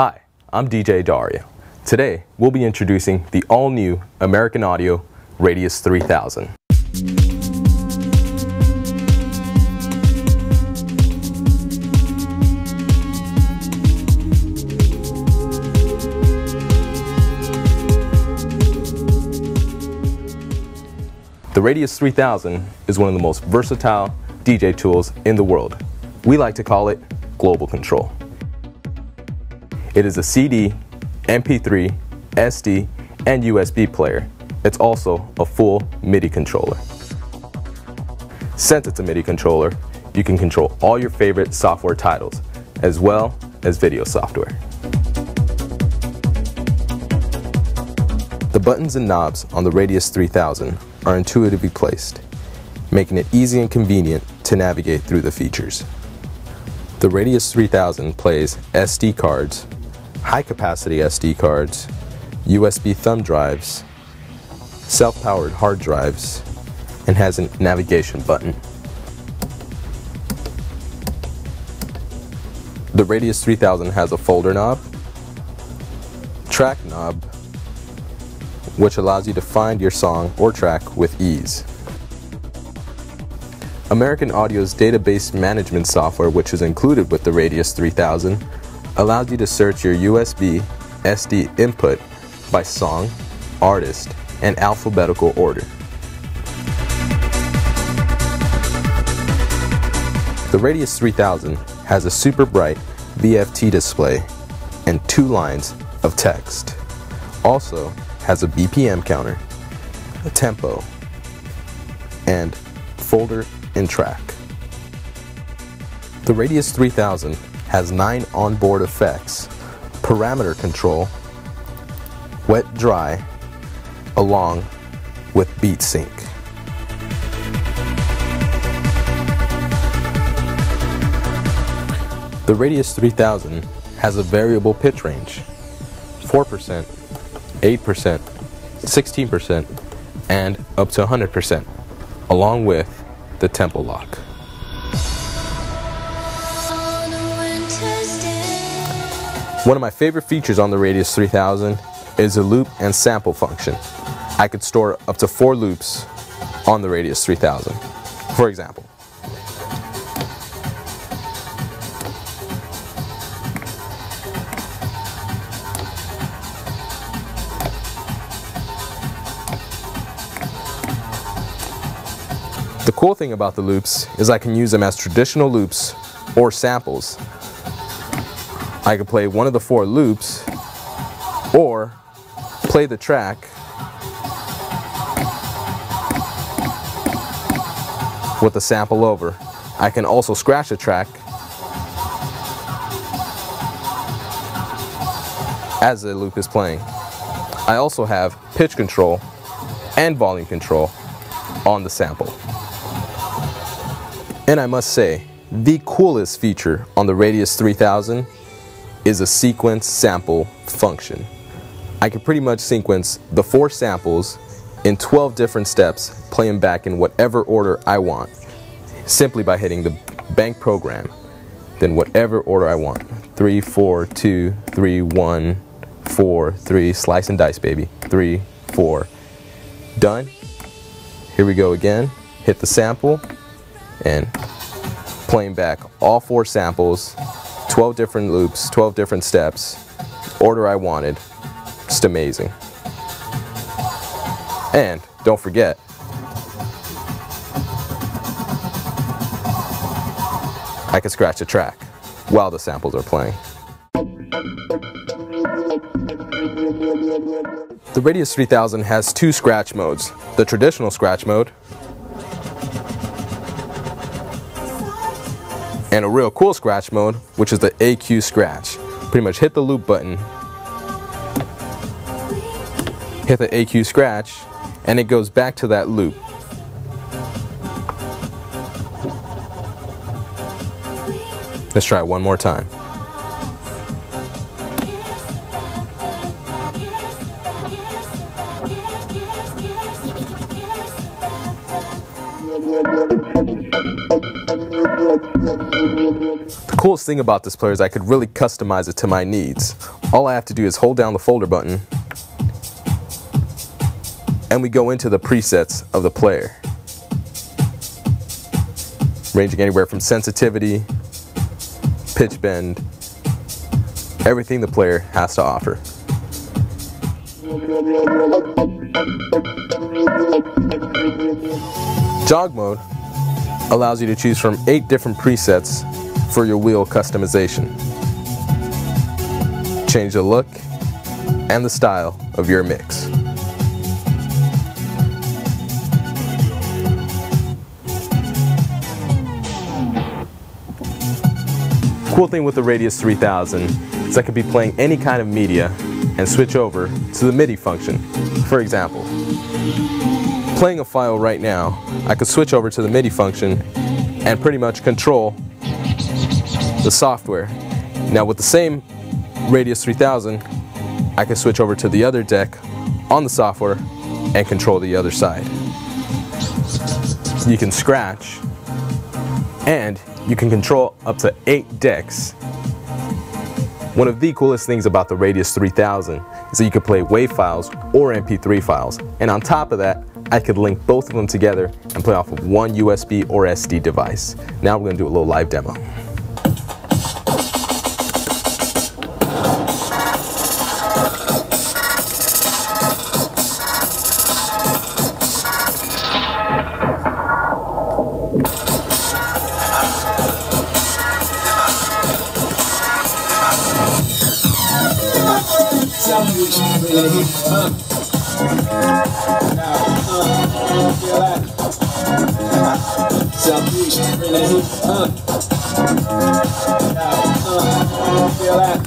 Hi, I'm DJ Dario. Today, we'll be introducing the all-new American Audio Radius 3000. The Radius 3000 is one of the most versatile DJ tools in the world. We like to call it global control. It is a CD, MP3, SD, and USB player. It's also a full Midi controller. Since it's a Midi controller, you can control all your favorite software titles, as well as video software. The buttons and knobs on the Radius 3000 are intuitively placed, making it easy and convenient to navigate through the features. The Radius 3000 plays SD cards, high-capacity SD cards, USB thumb drives, self-powered hard drives, and has a navigation button. The Radius 3000 has a folder knob, track knob, which allows you to find your song or track with ease. American Audio's database management software, which is included with the Radius 3000, allows you to search your USB SD input by song, artist, and alphabetical order. The Radius 3000 has a super bright VFT display and 2 lines of text. Also has a BPM counter, a tempo, and folder and track. The Radius 3000 has 9 onboard effects, parameter control, wet-dry, along with beat sync. The Radius 3000 has a variable pitch range, 4%, 8%, 16%, and up to 100%, along with the tempo lock. One of my favorite features on the Radius 3000 is the loop and sample function. I could store up to 4 loops on the Radius 3000. For example, the cool thing about the loops is I can use them as traditional loops or samples. I can play one of the 4 loops or play the track with the sample over. I can also scratch the track as the loop is playing. I also have pitch control and volume control on the sample. And I must say, the coolest feature on the Radius 3000 is a sequence sample function. I can pretty much sequence the 4 samples in 12 different steps, playing back in whatever order I want, simply by hitting the bank program, then whatever order I want. 3, 4, 2, 3, 1, 4, 3, slice and dice, baby. 3, 4, done. Here we go again. Hit the sample and playing back all 4 samples, 12 different loops, 12 different steps, order I wanted. Just amazing. And don't forget, I can scratch a track while the samples are playing. The Radius 3000 has 2 scratch modes. The traditional scratch mode and a real cool scratch mode, which is the AQ scratch. Pretty much hit the loop button, hit the AQ scratch, and it goes back to that loop. Let's try it one more time. The coolest thing about this player is I could really customize it to my needs. All I have to do is hold down the folder button and we go into the presets of the player, ranging anywhere from sensitivity, pitch bend, everything the player has to offer. Jog mode allows you to choose from 8 different presets for your wheel customization. Change the look and the style of your mix. Cool thing with the Radius 3000 is I could be playing any kind of media and switch over to the Midi function. For example, playing a file right now, I could switch over to the Midi function and pretty much control the software. Now with the same Radius 3000, I could switch over to the other deck on the software and control the other side. You can scratch and you can control up to 8 decks. One of the coolest things about the Radius 3000 is that you can play WAV files or MP3 files, and on top of that, I could link both of them together and play off of one USB or SD device. Now we're going to do a little live demo. Feel that?